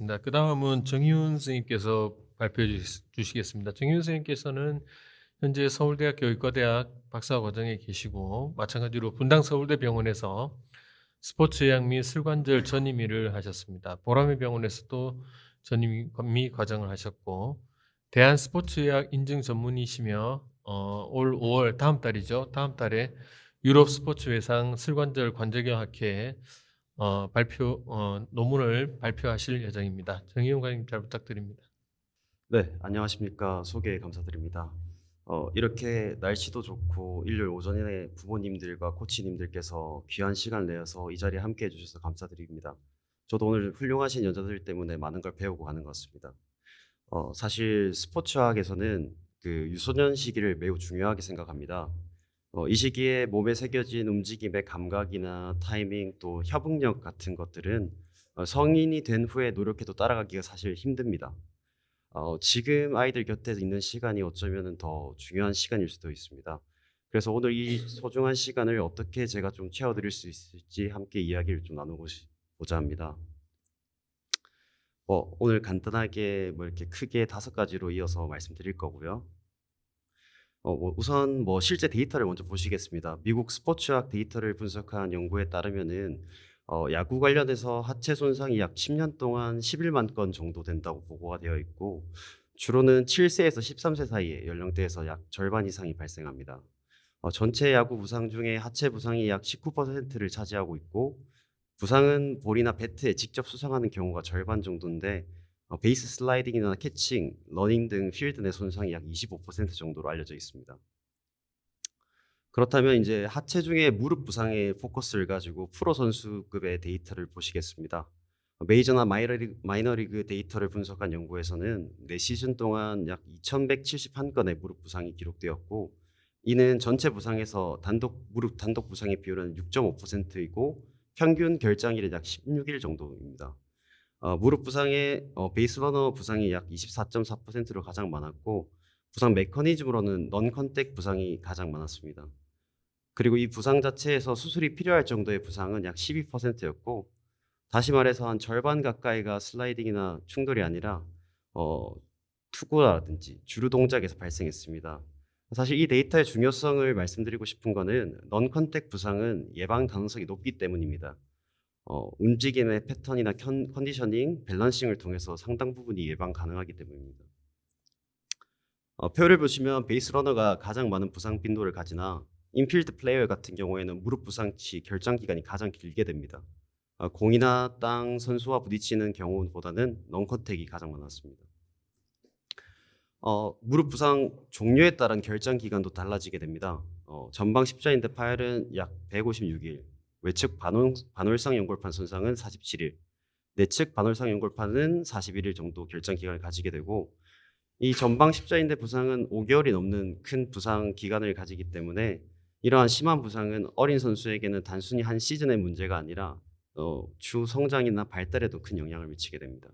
네, 그 다음은 정희훈 선생님께서 발표해 주시겠습니다. 정희훈 선생님께서는 현재 서울대학교 의과대학 박사과정에 계시고 마찬가지로 분당 서울대병원에서 스포츠의학 및 슬관절 전임의를 하셨습니다. 보라매 병원에서도 전임의 과정을 하셨고 대한스포츠의학 인증 전문의시며 올 5월 다음 달이죠. 다음 달에 유럽 스포츠 외상 슬관절 관절경학회 논문을 발표하실 예정입니다. 정희용 과장님 잘 부탁드립니다. 네, 안녕하십니까. 소개 감사드립니다. 이렇게 날씨도 좋고 일요일 오전에 부모님들과 코치님들께서 귀한 시간 내어서 이 자리에 함께 해주셔서 감사드립니다. 저도 오늘 훌륭하신 연자들 때문에 많은 걸 배우고 가는 것 같습니다. 사실 스포츠학에서는 그 유소년 시기를 매우 중요하게 생각합니다. 이 시기에 몸에 새겨진 움직임의 감각이나 타이밍 또 협응력 같은 것들은 성인이 된 후에 노력해도 따라가기가 사실 힘듭니다. 지금 아이들 곁에 있는 시간이 어쩌면은 더 중요한 시간일 수도 있습니다. 그래서 오늘 이 소중한 시간을 어떻게 제가 좀 채워드릴 수 있을지 함께 이야기를 좀 나눠보자 합니다. 오늘 간단하게 뭐 이렇게 크게 5가지로 이어서 말씀드릴 거고요. 우선 뭐 실제 데이터를 먼저 보시겠습니다. 미국 스포츠학 데이터를 분석한 연구에 따르면은 야구 관련해서 하체 손상이 약 10년 동안 11만 건 정도 된다고 보고가 되어 있고 주로는 7세에서 13세 사이의 연령대에서 약 절반 이상이 발생합니다. 전체 야구 부상 중에 하체 부상이 약 19%를 차지하고 있고 부상은 볼이나 배트에 직접 수상하는 경우가 절반 정도인데 베이스 슬라이딩이나 캐칭, 러닝 등 필드 내 손상이 약 25% 정도로 알려져 있습니다. 그렇다면 이제 하체 중에 무릎 부상에 포커스를 가지고 프로 선수급의 데이터를 보시겠습니다. 메이저나 마이너리그 데이터를 분석한 연구에서는 4시즌 동안 약 2,171건의 무릎 부상이 기록되었고 이는 전체 부상에서 무릎 단독 부상의 비율은 6.5%이고 평균 결장일은 약 16일 정도입니다. 무릎 부상의 베이스러너 부상이 약 24.4%로 가장 많았고 부상 메커니즘으로는 넌 컨택 부상이 가장 많았습니다. 그리고 이 부상 자체에서 수술이 필요할 정도의 부상은 약 12%였고 다시 말해서 한 절반 가까이가 슬라이딩이나 충돌이 아니라 어, 투구라든지 주루 동작에서 발생했습니다. 사실 이 데이터의 중요성을 말씀드리고 싶은 거는 넌 컨택 부상은 예방 가능성이 높기 때문입니다. 움직임의 패턴이나 컨디셔닝, 밸런싱을 통해서 상당 부분이 예방 가능하기 때문입니다. 표를 보시면 베이스 러너가 가장 많은 부상 빈도를 가지나 인필드 플레이어 같은 경우에는 무릎 부상 시 결장 기간이 가장 길게 됩니다. 공이나 땅 선수와 부딪히는 경우보다는 넌컨택이 가장 많았습니다. 무릎 부상 종류에 따른 결장 기간도 달라지게 됩니다. 전방 십자인대 파열은 약 156일, 외측 반월상 연골판 손상은 47일, 내측 반월상 연골판은 41일 정도 결장 기간을 가지게 되고 이 전방 십자인대 부상은 5개월이 넘는 큰 부상 기간을 가지기 때문에 이러한 심한 부상은 어린 선수에게는 단순히 한 시즌의 문제가 아니라 추후 성장이나 발달에도 큰 영향을 미치게 됩니다.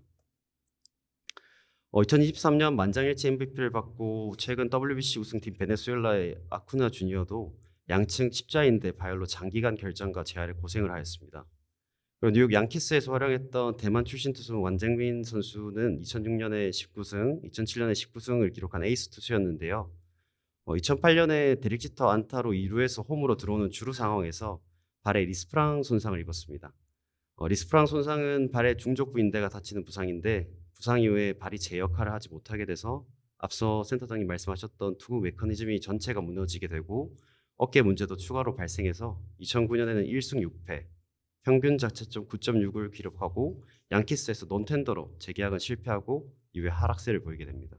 2023년 만장일치 MVP를 받고 최근 WBC 우승팀 베네수엘라의 아쿠나 주니어도 양층 십자인대 파열로 장기간 결장과 재활에 고생을 하였습니다. 그리고 뉴욕 양키스에서 활약했던 대만 출신 투수 완쟁민 선수는 2006년에 19승, 2007년에 19승을 기록한 에이스 투수였는데요. 2008년에 데릭 지터 안타로 2루에서 홈으로 들어오는 주루 상황에서 발에 리스프랑 손상을 입었습니다. 리스프랑 손상은 발의 중족부 인대가 다치는 부상인데 부상 이후에 발이 제 역할을 하지 못하게 돼서 앞서 센터장님 말씀하셨던 투구 메커니즘이 전체가 무너지게 되고 어깨 문제도 추가로 발생해서 2009년에는 1승 6패, 평균 자체점 9.6을 기록하고 양키스에서 논텐더로 재계약은 실패하고 이후에 하락세를 보이게 됩니다.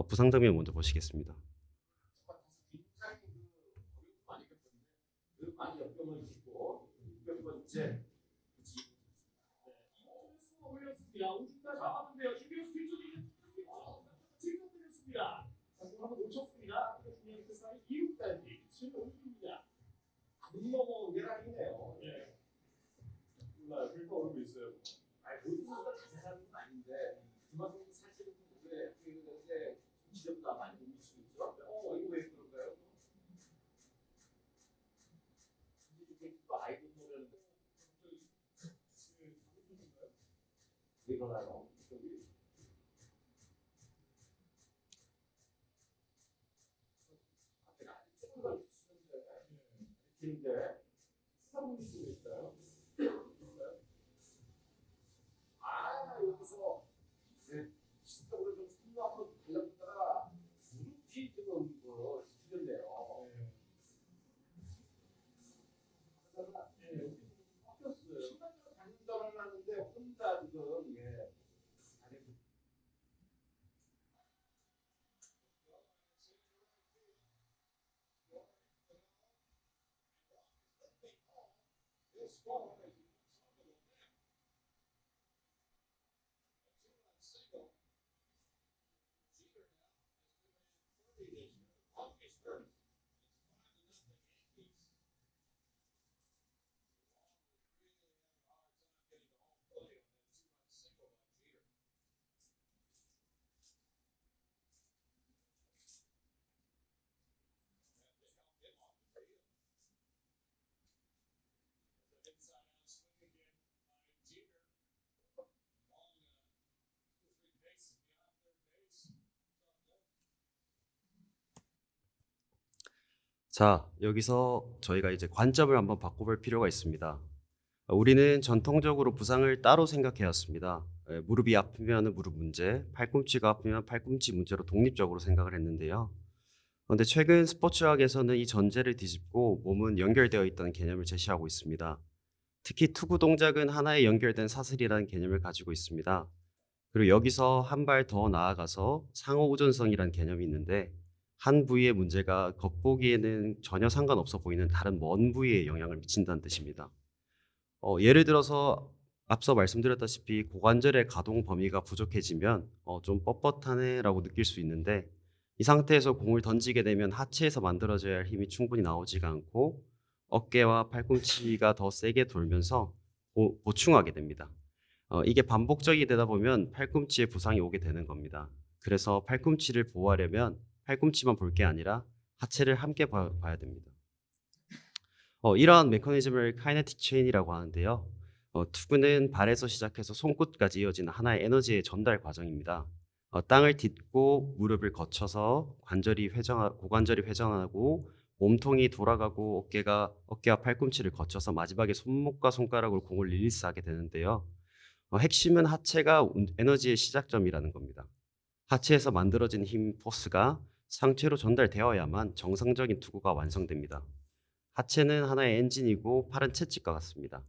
부상 장면 먼저 보시겠습니다. 자, 여기서 저희가 이제 관점을 한번 바꿔볼 필요가 있습니다. 우리는 전통적으로 부상을 따로 생각해왔습니다. 무릎이 아프면 무릎 문제, 팔꿈치가 아프면 팔꿈치 문제로 독립적으로 생각을 했는데요. 그런데 최근 스포츠학에서는 이 전제를 뒤집고 몸은 연결되어 있다는 개념을 제시하고 있습니다. 특히 투구 동작은 하나의 연결된 사슬이라는 개념을 가지고 있습니다. 그리고 여기서 한 발 더 나아가서 상호 우전성이라는 개념이 있는데 한 부위의 문제가 겉보기에는 전혀 상관없어 보이는 다른 먼 부위에 영향을 미친다는 뜻입니다. 예를 들어서 앞서 말씀드렸다시피 고관절의 가동 범위가 부족해지면 좀 뻣뻣하네라고 느낄 수 있는데 이 상태에서 공을 던지게 되면 하체에서 만들어져야 할 힘이 충분히 나오지가 않고 어깨와 팔꿈치가 더 세게 돌면서 보충하게 됩니다. 이게 반복적이 되다 보면 팔꿈치에 부상이 오게 되는 겁니다. 그래서 팔꿈치를 보호하려면 팔꿈치만 볼 게 아니라 하체를 함께 봐야 됩니다. 이러한 메커니즘을 카이네틱 체인이라고 하는데요. 투구는 발에서 시작해서 손끝까지 이어지는 하나의 에너지의 전달 과정입니다. 땅을 딛고 무릎을 거쳐서 고관절이 회전하고 몸통이 돌아가고 어깨와 팔꿈치를 거쳐서 마지막에 손목과 손가락으로 공을 릴리스하게 되는데요. 핵심은 하체가 에너지의 시작점이라는 겁니다. 하체에서 만들어진 힘 포스가 상체로 전달되어야만 정상적인 투구가 완성됩니다. 하체는 하나의 엔진이고 팔은 채찍과 같습니다.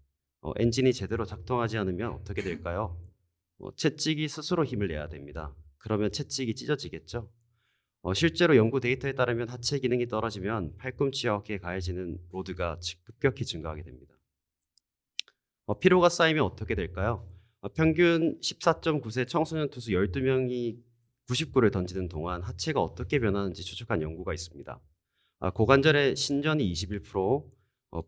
엔진이 제대로 작동하지 않으면 어떻게 될까요? 채찍이 스스로 힘을 내야 됩니다. 그러면 채찍이 찢어지겠죠? 실제로 연구 데이터에 따르면 하체 기능이 떨어지면 팔꿈치와 어깨에 가해지는 로드가 급격히 증가하게 됩니다. 피로가 쌓이면 어떻게 될까요? 평균 14.9세 청소년 투수 12명이 99를 던지는 동안 하체가 어떻게 변하는지 추적한 연구가 있습니다. 고관절의 신전이 21%,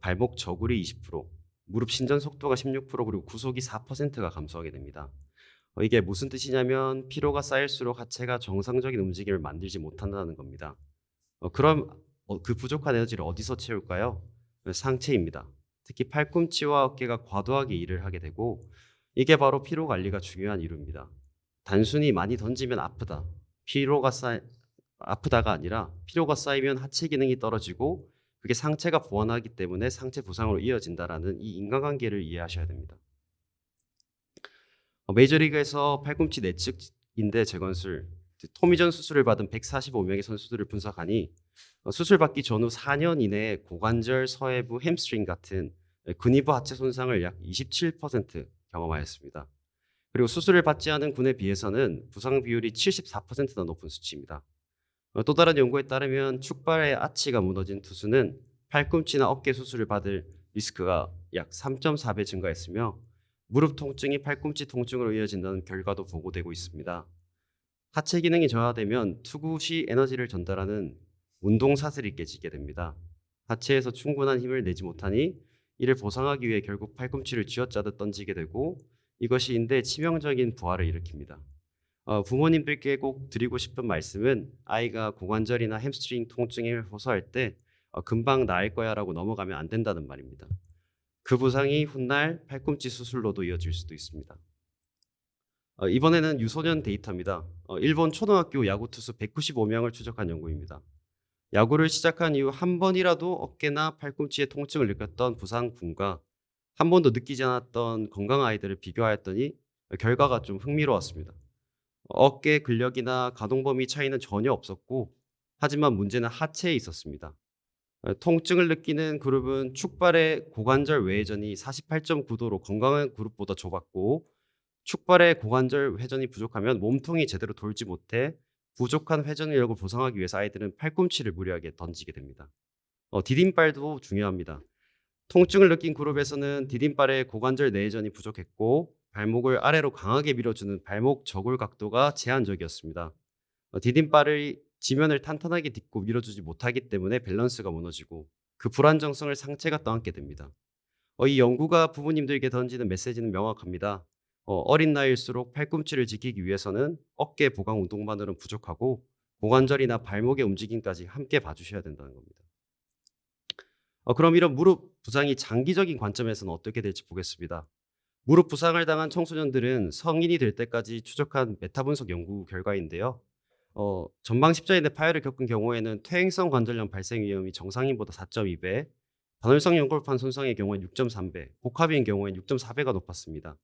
발목 저굴이 20%, 무릎 신전 속도가 16%, 그리고 구속이 4%가 감소하게 됩니다. 이게 무슨 뜻이냐면 피로가 쌓일수록 하체가 정상적인 움직임을 만들지 못한다는 겁니다. 그럼 그 부족한 에너지를 어디서 채울까요? 상체입니다. 특히 팔꿈치와 어깨가 과도하게 일을 하게 되고 이게 바로 피로 관리가 중요한 이유입니다. 단순히 많이 던지면 아프다가 아니라 피로가 쌓이면 하체 기능이 떨어지고 그게 상체가 보완하기 때문에 상체 부상으로 이어진다라는 이 인과관계를 이해하셔야 됩니다. 메이저리그에서 팔꿈치 내측 인대 재건술, 토미전 수술을 받은 145명의 선수들을 분석하니 수술 받기 전후 4년 이내에 고관절, 서해부, 햄스트링 같은 근위부 하체 손상을 약 27% 경험하였습니다. 그리고 수술을 받지 않은 군에 비해서는 부상 비율이 74%나 높은 수치입니다. 또 다른 연구에 따르면 축발의 아치가 무너진 투수는 팔꿈치나 어깨 수술을 받을 리스크가 약 3.4배 증가했으며 무릎 통증이 팔꿈치 통증으로 이어진다는 결과도 보고되고 있습니다. 하체 기능이 저하되면 투구 시 에너지를 전달하는 운동 사슬이 깨지게 됩니다. 하체에서 충분한 힘을 내지 못하니 이를 보상하기 위해 결국 팔꿈치를 쥐어짜듯 던지게 되고 이것이 인대에 치명적인 부하를 일으킵니다. 부모님들께 꼭 드리고 싶은 말씀은 아이가 고관절이나 햄스트링 통증에 호소할 때 금방 나을 거야 라고 넘어가면 안 된다는 말입니다. 그 부상이 훗날 팔꿈치 수술로도 이어질 수도 있습니다. 이번에는 유소년 데이터입니다. 일본 초등학교 야구 투수 195명을 추적한 연구입니다. 야구를 시작한 이후 한 번이라도 어깨나 팔꿈치에 통증을 느꼈던 부상군과 한 번도 느끼지 않았던 건강한 아이들을 비교하였더니 결과가 좀 흥미로웠습니다. 어깨 근력이나 가동 범위 차이는 전혀 없었고, 하지만 문제는 하체에 있었습니다. 통증을 느끼는 그룹은 축발의 고관절 외회전이 48.9도로 건강한 그룹보다 좁았고, 축발의 고관절 회전이 부족하면 몸통이 제대로 돌지 못해 부족한 회전력을 보상하기 위해서 아이들은 팔꿈치를 무리하게 던지게 됩니다. 디딤발도 중요합니다. 통증을 느낀 그룹에서는 디딤발의 고관절 내회전이 부족했고, 발목을 아래로 강하게 밀어주는 발목 저골 각도가 제한적이었습니다. 디딤발을 지면을 탄탄하게 딛고 밀어주지 못하기 때문에 밸런스가 무너지고, 그 불안정성을 상체가 떠안게 됩니다. 이 연구가 부모님들에게 던지는 메시지는 명확합니다. 어린 나이일수록 팔꿈치를 지키기 위해서는 어깨 보강 운동만으로는 부족하고, 고관절이나 발목의 움직임까지 함께 봐주셔야 된다는 겁니다. 그럼 이런 무릎 부상이 장기적인 관점에서는 어떻게 될지 보겠습니다. 무릎 부상을 당한 청소년들은 성인이 될 때까지 추적한 메타 분석 연구 결과인데요. 전방 십자인대 파열을 겪은 경우에는 퇴행성 관절염 발생 위험이 정상인보다 4.2배, 반월성 연골판 손상의 경우엔 6.3배, 복합인 경우엔 6.4배가 높았습니다.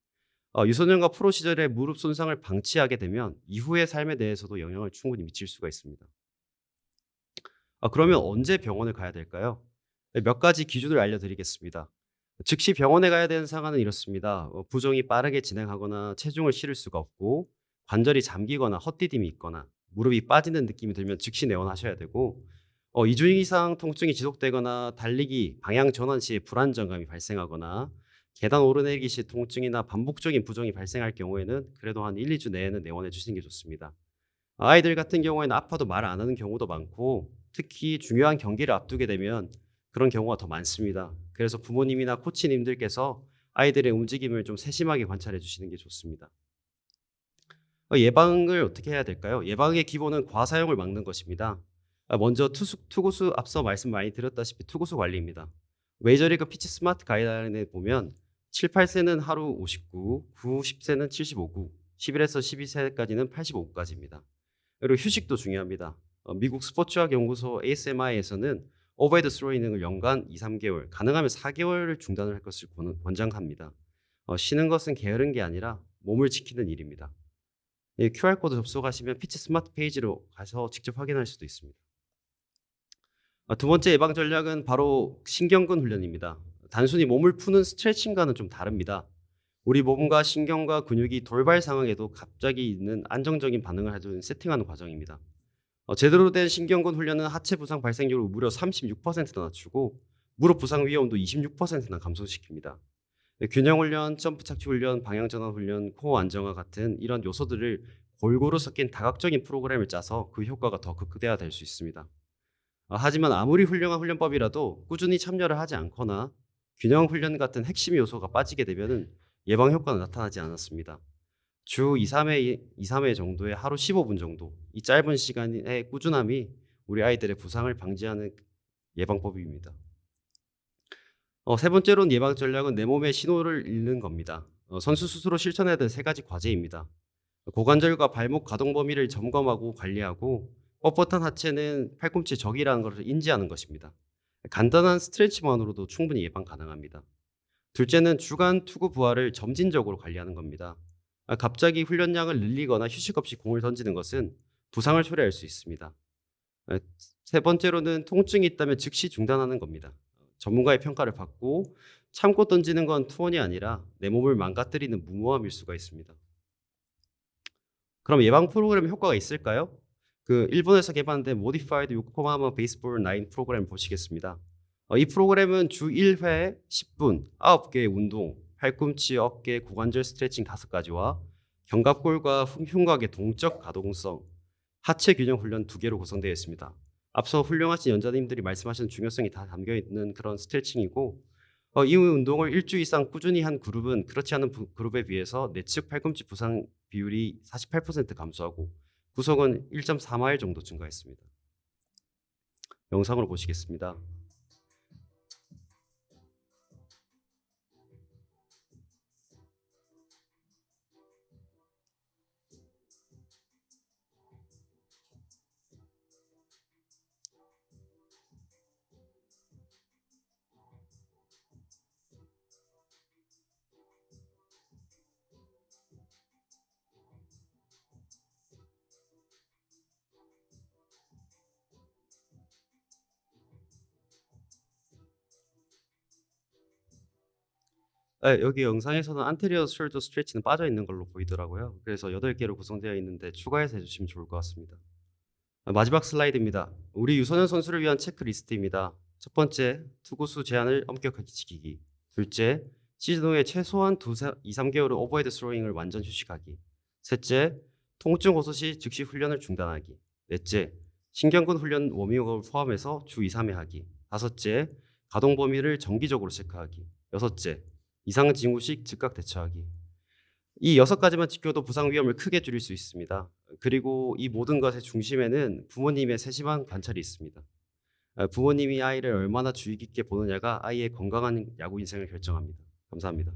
유소년과 프로 시절에 무릎 손상을 방치하게 되면 이후의 삶에 대해서도 영향을 충분히 미칠 수가 있습니다. 그러면 언제 병원을 가야 될까요? 몇 가지 기준을 알려드리겠습니다. 즉시 병원에 가야 되는 상황은 이렇습니다. 부종이 빠르게 진행하거나 체중을 실을 수가 없고, 관절이 잠기거나 헛디딤이 있거나 무릎이 빠지는 느낌이 들면 즉시 내원하셔야 되고, 2주 이상 통증이 지속되거나 달리기 방향 전환 시에 불안정감이 발생하거나 계단 오르내리기 시 통증이나 반복적인 부종이 발생할 경우에는 그래도 한 1, 2주 내에는 내원해 주시는 게 좋습니다. 아이들 같은 경우에는 아파도 말 안 하는 경우도 많고, 특히 중요한 경기를 앞두게 되면 그런 경우가 더 많습니다. 그래서 부모님이나 코치님들께서 아이들의 움직임을 좀 세심하게 관찰해 주시는 게 좋습니다. 예방을 어떻게 해야 될까요? 예방의 기본은 과사용을 막는 것입니다. 먼저 투구수 앞서 말씀 많이 드렸다시피 투구수 관리입니다. 메이저리그 피치 스마트 가이드라인에 보면 7, 8세는 하루 59, 9, 10세는 75구, 11에서 12세까지는 85구까지입니다. 그리고 휴식도 중요합니다. 미국 스포츠학 연구소 ASMI에서는 오버헤드 스로잉을 연간 2, 3개월, 가능하면 4개월을 중단을 할 것을 권장합니다. 쉬는 것은 게으른 게 아니라 몸을 지키는 일입니다. QR코드 접속하시면 피치 스마트 페이지로 가서 직접 확인할 수도 있습니다. 두 번째 예방 전략은 바로 신경근 훈련입니다. 단순히 몸을 푸는 스트레칭과는 좀 다릅니다. 우리 몸과 신경과 근육이 돌발 상황에도 갑자기 있는 안정적인 반응을 해주는 세팅하는 과정입니다. 제대로 된 신경근 훈련은 하체 부상 발생률을 무려 36%나 낮추고 무릎 부상 위험도 26%나 감소시킵니다. 균형 훈련, 점프 착지 훈련, 방향 전환 훈련, 코어 안정화 같은 이런 요소들을 골고루 섞인 다각적인 프로그램을 짜서 그 효과가 더 극대화될 수 있습니다. 하지만 아무리 훌륭한 훈련법이라도 꾸준히 참여를 하지 않거나 균형 훈련 같은 핵심 요소가 빠지게 되면 예방 효과는 나타나지 않았습니다. 주 2, 3회 정도의 하루 15분 정도, 이 짧은 시간의 꾸준함이 우리 아이들의 부상을 방지하는 예방법입니다. 세 번째로는 예방 전략은 내 몸의 신호를 읽는 겁니다. 선수 스스로 실천해야 될 세 가지 과제입니다. 고관절과 발목 가동 범위를 점검하고 관리하고, 뻣뻣한 하체는 팔꿈치 적이라는 것을 인지하는 것입니다. 간단한 스트레치만으로도 충분히 예방 가능합니다. 둘째는 주간 투구 부하를 점진적으로 관리하는 겁니다. 갑자기 훈련량을 늘리거나 휴식 없이 공을 던지는 것은 부상을 초래할 수 있습니다. 세 번째로는 통증이 있다면 즉시 중단하는 겁니다. 전문가의 평가를 받고 참고 던지는 건 투혼이 아니라 내 몸을 망가뜨리는 무모함일 수가 있습니다. 그럼 예방 프로그램 효과가 있을까요? 일본에서 개발된 모디파이드 요코하마 베이스볼 9 프로그램 보시겠습니다. 이 프로그램은 주 1회 10분 9개의 운동, 팔꿈치, 어깨, 고관절 스트레칭 5가지와 견갑골과 흉곽의 동적 가동성, 하체 균형 훈련 2개로 구성되어 있습니다. 앞서 훌륭하신 연자님들이 말씀하신 중요성이 다 담겨있는 그런 스트레칭이고, 이 운동을 일주 이상 꾸준히 한 그룹은 그렇지 않은 그룹에 비해서 내측 팔꿈치 부상 비율이 48% 감소하고 구속은 1.4마일 정도 증가했습니다. 영상으로 보시겠습니다. 네, 여기 영상에서는 안테리어 숄더 스트레치는 빠져 있는 걸로 보이더라고요. 그래서 8개로 구성되어 있는데 추가해서 해주시면 좋을 것 같습니다. 마지막 슬라이드입니다. 우리 유소년 선수를 위한 체크리스트입니다. 첫 번째, 투구수 제한을 엄격하게 지키기. 둘째, 시즌 후에 최소한 2, 3개월은 오버헤드 스로잉을 완전 휴식하기. 셋째, 통증 호소 시 즉시 훈련을 중단하기. 넷째, 신경근 훈련 워밍업을 포함해서 주 2, 3회 하기. 다섯째, 가동 범위를 정기적으로 체크하기. 여섯째, 이상 징후 시 즉각 대처하기. 이 6가지만 지켜도 부상 위험을 크게 줄일 수 있습니다. 그리고 이 모든 것의 중심에는 부모님의 세심한 관찰이 있습니다. 부모님이 아이를 얼마나 주의 깊게 보느냐가 아이의 건강한 야구 인생을 결정합니다. 감사합니다.